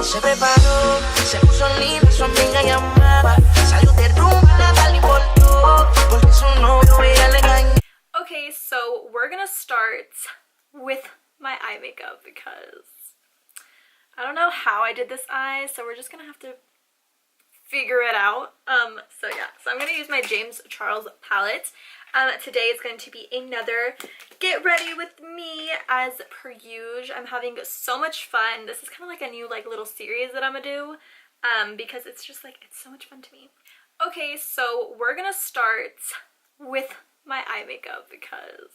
Se preparó, se puso linda, su amiga llamaba. Salió de rumba, nada le importó, porque su novio ella le engañó. Okay, so we're gonna start with my eye makeup because I don't know how I did this eye, so we're just gonna have to figure it out. So I'm gonna use my James Charles palette. Today is going to be another get ready with me as per usual. I'm having so much fun. This is kind of like a new little series that I'm gonna do because it's just it's so much fun to me. Okay, so we're gonna start with my eye makeup because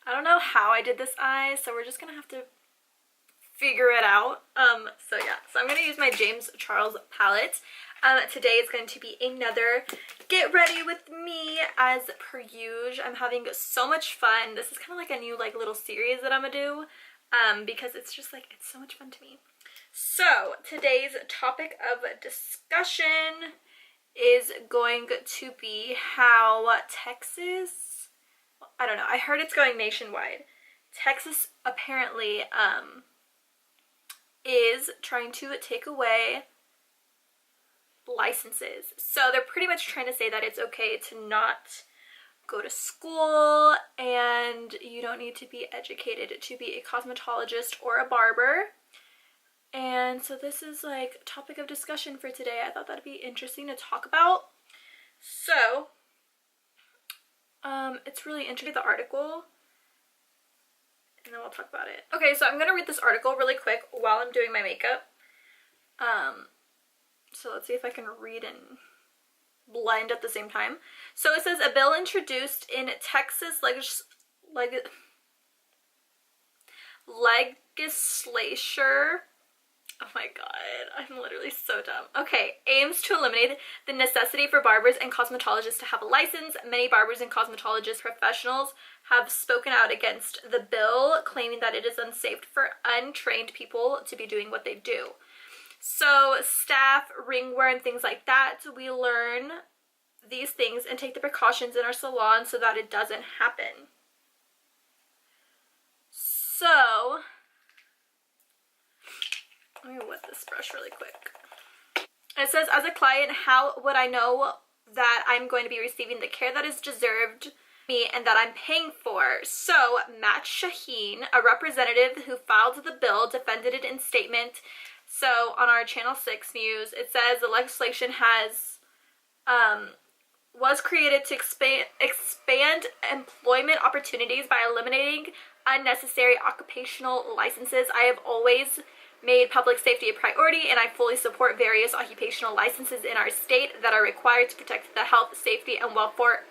I don't know how I did this eye, so we're just gonna have to figure it out. So I'm gonna use my James Charles palette. Today is going to be another get ready with me as per usual. I'm having so much fun. This is kind of like a new little series that I'm gonna do because it's just it's so much fun to me. So today's topic of discussion is going to be how Texas, I don't know, I heard it's going nationwide. Texas apparently is trying to take away licenses. So they're pretty much trying to say that it's okay to not go to school and you don't need to be educated to be a cosmetologist or a barber. And so this is topic of discussion for today. I thought that'd be interesting to talk about. So it's really interesting, the article, and then we'll talk about it. Okay, so I'm gonna read this article really quick while I'm doing my makeup. So let's see if I can read and blend at the same time. So it says, a bill introduced in Texas legislature, oh my god, I'm literally so dumb. Okay, aims to eliminate the necessity for barbers and cosmetologists to have a license. Many barbers and cosmetologist professionals have spoken out against the bill, claiming that it is unsafe for untrained people to be doing what they do. So staph, ringworm, things like that, we learn these things and take the precautions in our salon so that it doesn't happen. So let me wet this brush really quick. It says, as a client, how would I know that I'm going to be receiving the care that is deserved me and that I'm paying for? So Matt Shaheen, a representative who filed the bill, defended it in statement. So on our Channel 6 news, it says the legislation was created to expand employment opportunities by eliminating unnecessary occupational licenses. I have always made public safety a priority, and I fully support various occupational licenses in our state that are required to protect the health, safety, and welfare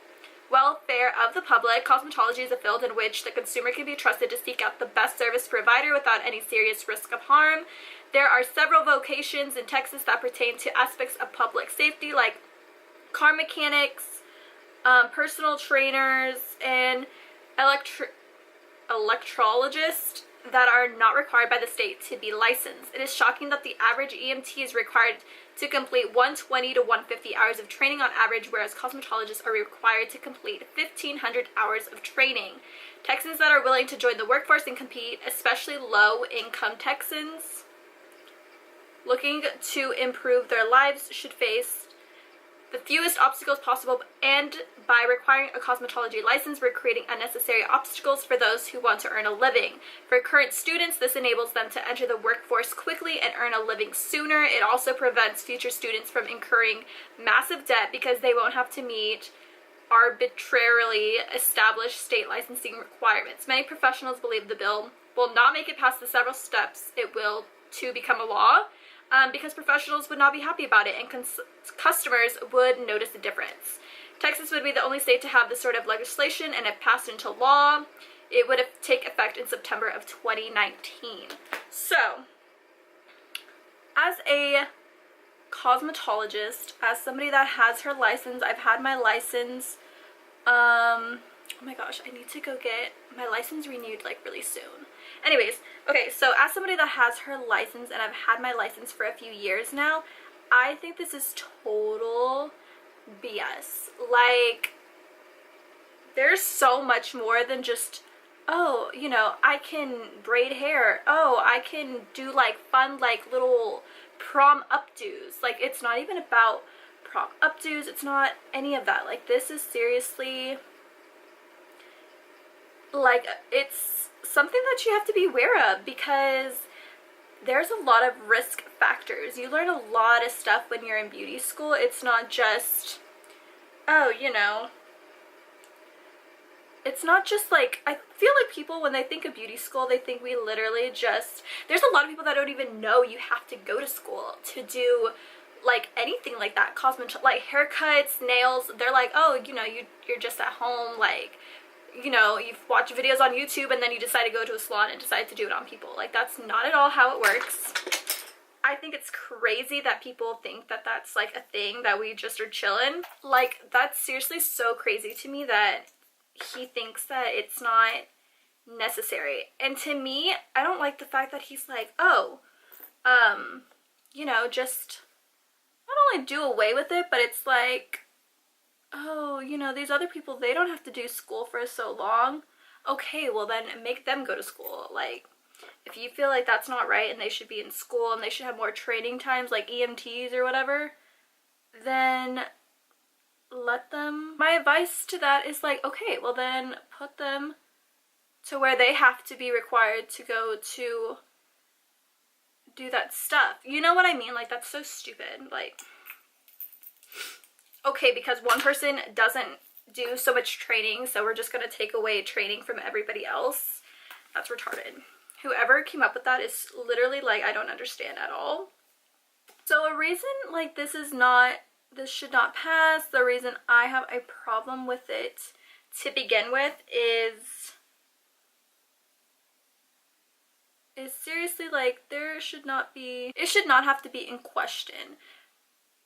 of the public. Cosmetology is a field in which the consumer can be trusted to seek out the best service provider without any serious risk of harm. There are several vocations in Texas that pertain to aspects of public safety, like car mechanics, personal trainers, and electrologists that are not required by the state to be licensed. It is shocking that the average EMT is required to complete 120 to 150 hours of training on average, whereas cosmetologists are required to complete 1,500 hours of training. Texans that are willing to join the workforce and compete, especially low-income Texans looking to improve their lives, should face the fewest obstacles possible, and by requiring a cosmetology license, we're creating unnecessary obstacles for those who want to earn a living. For current students, this enables them to enter the workforce quickly and earn a living sooner. It also prevents future students from incurring massive debt because they won't have to meet arbitrarily established state licensing requirements. Many professionals believe the bill will not make it past the several steps it will to become a law, because professionals would not be happy about it and customers would notice the difference. Texas would be the only state to have this sort of legislation, and if passed into law, it would take effect in September of 2019. So, as a cosmetologist, as somebody that has her license, I've had my license, oh my gosh, I need to go get my license renewed really soon. Anyways, okay, so as somebody that has her license and I've had my license for a few years now, I think this is total BS. There's so much more than just oh, you know, I can braid hair. Oh, I can do like fun, like little prom updos. Like, it's not even about prom updos. It's not any of that. Like, this is seriously, like, it's something that you have to be aware of, because there's a lot of risk factors. You learn a lot of stuff when you're in beauty school. It's not just, oh, you know, it's not just like, I feel like people, when they think of beauty school, they think we literally just, there's a lot of people that don't even know you have to go to school to do like anything like that. Like haircuts, nails, they're like, oh, you know, you're just at home, like, you know, you've watched videos on YouTube and then you decide to go to a salon and decide to do it on people. Like, that's not at all how it works. I think it's crazy that people think that that's like a thing that we just are chilling. Like, that's seriously so crazy to me that he thinks that it's not necessary. And to me, I don't like the fact that he's like, oh, you know, just not only do away with it, but it's like, oh, you know, these other people, they don't have to do school for so long. Okay, well then make them go to school. Like, if you feel like that's not right and they should be in school and they should have more training times, like EMTs or whatever, then let them. My advice to that is like, okay, well then put them to where they have to be required to go to do that stuff. You know what I mean? Like, that's so stupid. Like, okay, because one person doesn't do so much training, so we're just going to take away training from everybody else. That's retarded. Whoever came up with that is literally like, I don't understand at all. So a reason like this should not pass, the reason I have a problem with it to begin with is seriously, like, it should not have to be in question.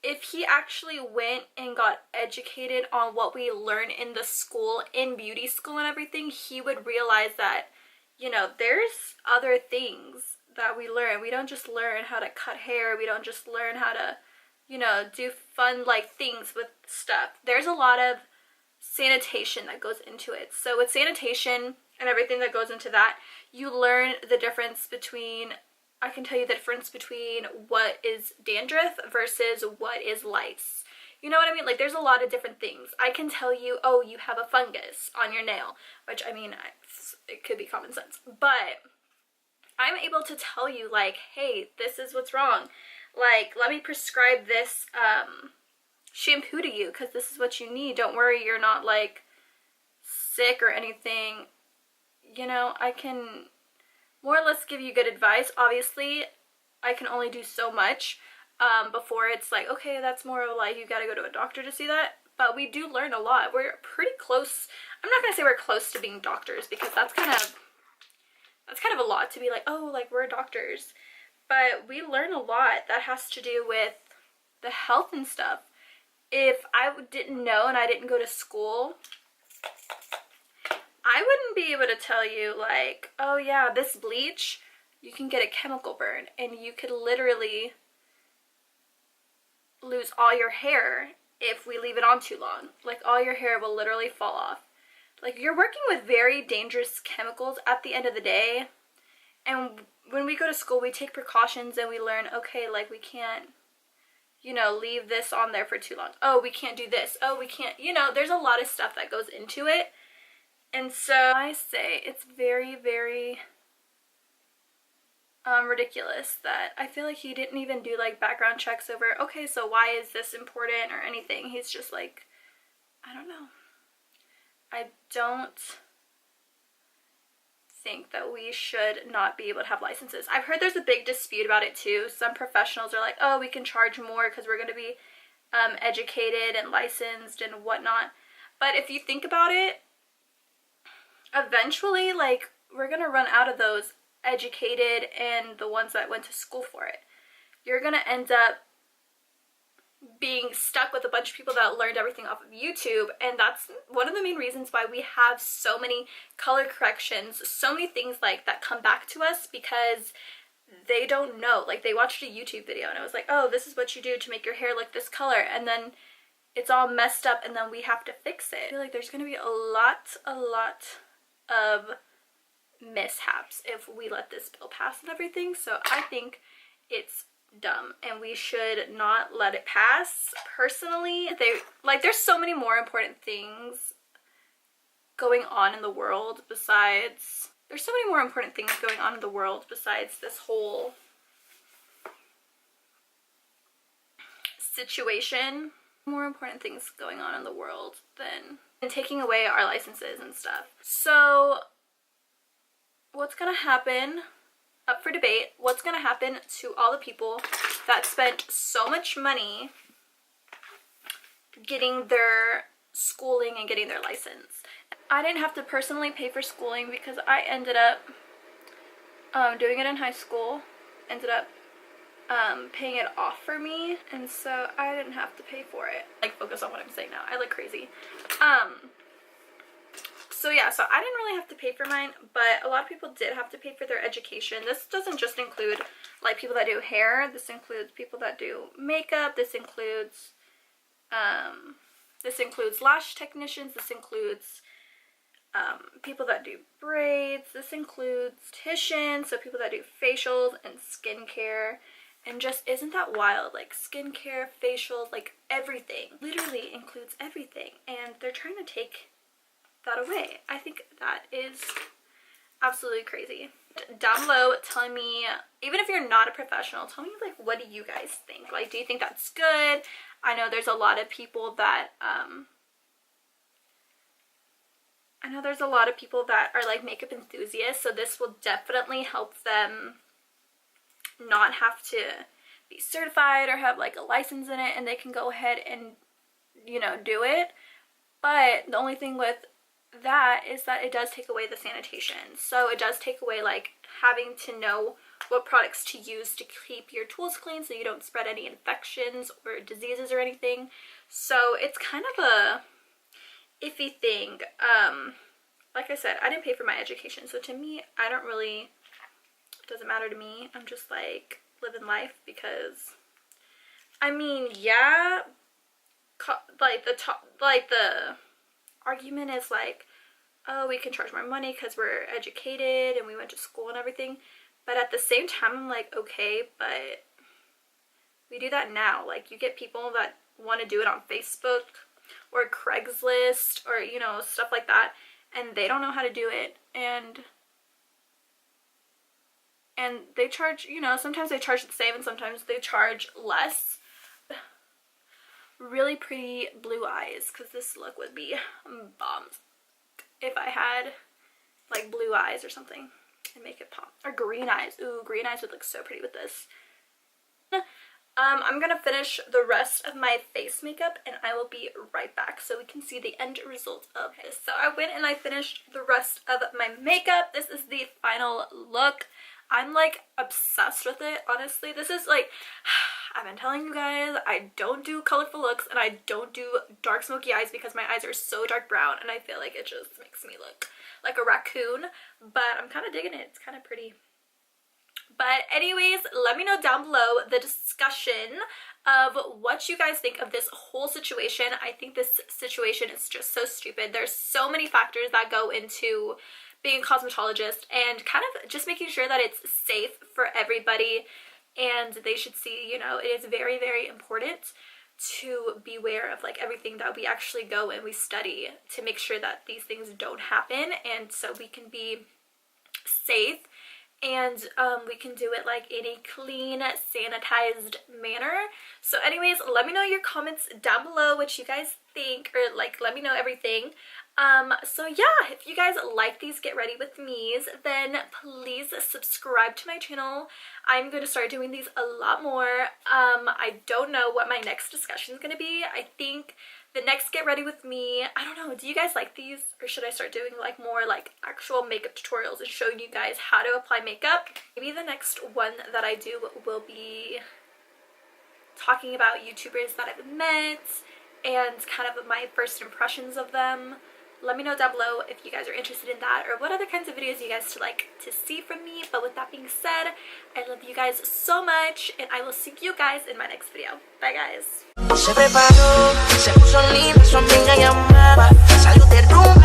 If he actually went and got educated on what we learn in the school, in beauty school and everything, he would realize that, you know, there's other things that we learn. We don't just learn how to cut hair. We don't just learn how to, you know, do fun, like, things with stuff. There's a lot of sanitation that goes into it. So with sanitation and everything that goes into that, you learn the difference between, I can tell you the difference between what is dandruff versus what is lice. You know what I mean? Like, there's a lot of different things. I can tell you, oh, you have a fungus on your nail, which, I mean, it could be common sense. But I'm able to tell you, like, hey, this is what's wrong. Like, let me prescribe this shampoo to you because this is what you need. Don't worry, you're not, like, sick or anything. You know, I can more or less give you good advice. Obviously, I can only do so much before it's like, okay, that's more of like, you gotta go to a doctor to see that. But we do learn a lot. We're pretty close. I'm not gonna say we're close to being doctors, because that's kind of a lot to be like, oh, like, we're doctors. But we learn a lot that has to do with the health and stuff. If I didn't know and I didn't go to school, I wouldn't be able to tell you, like, oh yeah, this bleach, you can get a chemical burn and you could literally lose all your hair if we leave it on too long. Like, all your hair will literally fall off. Like, you're working with very dangerous chemicals at the end of the day. And when we go to school, we take precautions and we learn, okay, like, we can't, you know, leave this on there for too long. Oh, we can't do this. Oh, we can't, you know, there's a lot of stuff that goes into it. And so I say it's very, very ridiculous that I feel like he didn't even do, like, background checks over, okay, so why is this important or anything. He's just like, I don't know. I don't think that we should not be able to have licenses. I've heard there's a big dispute about it too. Some professionals are like, oh, we can charge more because we're going to be educated and licensed and whatnot. But if you think about it, eventually, like, we're going to run out of those educated and the ones that went to school for it. You're going to end up being stuck with a bunch of people that learned everything off of YouTube, and that's one of the main reasons why we have so many color corrections, so many things like that come back to us, because they don't know. Like, they watched a YouTube video and it was like, oh, this is what you do to make your hair look this color, and then it's all messed up and then we have to fix it. I feel like there's going to be a lot of mishaps if we let this bill pass and everything. So I think it's dumb and we should not let it pass. Personally, there's so many more important things going on in the world besides this whole situation. More important things going on in the world than taking away our licenses and stuff. So what's gonna happen, up for debate, what's gonna happen to all the people that spent so much money getting their schooling and getting their license? I didn't have to personally pay for schooling because I ended up doing it in high school, ended up paying it off for me, and so I didn't have to pay for it. Like, focus on what I'm saying now. I look crazy. So yeah, so I didn't really have to pay for mine, but a lot of people did have to pay for their education. This doesn't just include like people that do hair. This includes people that do makeup. This includes lash technicians. This includes people that do braids. This includes estheticians, so people that do facials and skincare. And just, isn't that wild? Like, skincare, facials, like everything. Literally includes everything. And they're trying to take that away. I think that is absolutely crazy. Down below, tell me, even if you're not a professional, tell me, like, what do you guys think? Like, do you think that's good? I know there's a lot of people that, are, like, makeup enthusiasts, so this will definitely help them not have to be certified or have, like, a license in it, and they can go ahead and, you know, do it. But the only thing with that is that it does take away the sanitation. So it does take away, like, having to know what products to use to keep your tools clean so you don't spread any infections or diseases or anything. So it's kind of a iffy thing. Like I said, I didn't pay for my education, so to me, it doesn't matter to me. I'm just, like, living life because, I mean, yeah, the argument is like, oh, we can charge more money because we're educated and we went to school and everything. But at the same time, I'm like, okay, but we do that now. Like, you get people that want to do it on Facebook or Craigslist or, you know, stuff like that, and they don't know how to do it, and they charge, you know, sometimes they charge the same and sometimes they charge less. Really pretty blue eyes, because this look would be bombs if I had, like, blue eyes or something and make it pop. Or green eyes. Ooh, green eyes would look so pretty with this. I'm gonna finish the rest of my face makeup and I will be right back so we can see the end result of this. So I went and I finished the rest of my makeup. This is the final look. I'm, like, obsessed with it, honestly. This is, like, I've been telling you guys, I don't do colorful looks and I don't do dark smoky eyes because my eyes are so dark brown and I feel like it just makes me look like a raccoon. But I'm kind of digging it. It's kind of pretty. But anyways, let me know down below the discussion of what you guys think of this whole situation. I think this situation is just so stupid. There's so many factors that go into being a cosmetologist and kind of just making sure that it's safe for everybody, and they should see, you know, it is very, very important to be aware of, like, everything that we actually go and we study to make sure that these things don't happen, and so we can be safe and we can do it, like, in a clean, sanitized manner. So anyways, let me know your comments down below what you guys think, or, like, let me know everything. So yeah, if you guys like these Get Ready With Me's, then please subscribe to my channel. I'm going to start doing these a lot more. I don't know what my next discussion is going to be. I think the next Get Ready With Me, I don't know, do you guys like these, or should I start doing, like, more, like, actual makeup tutorials and showing you guys how to apply makeup? Maybe the next one that I do will be talking about YouTubers that I've met and kind of my first impressions of them. Let me know down below if you guys are interested in that, or what other kinds of videos you guys would like to see from me. But with that being said, I love you guys so much, and I will see you guys in my next video. Bye, guys. Se preparó, se puso linda, su amiga llamaba, salió de rumba.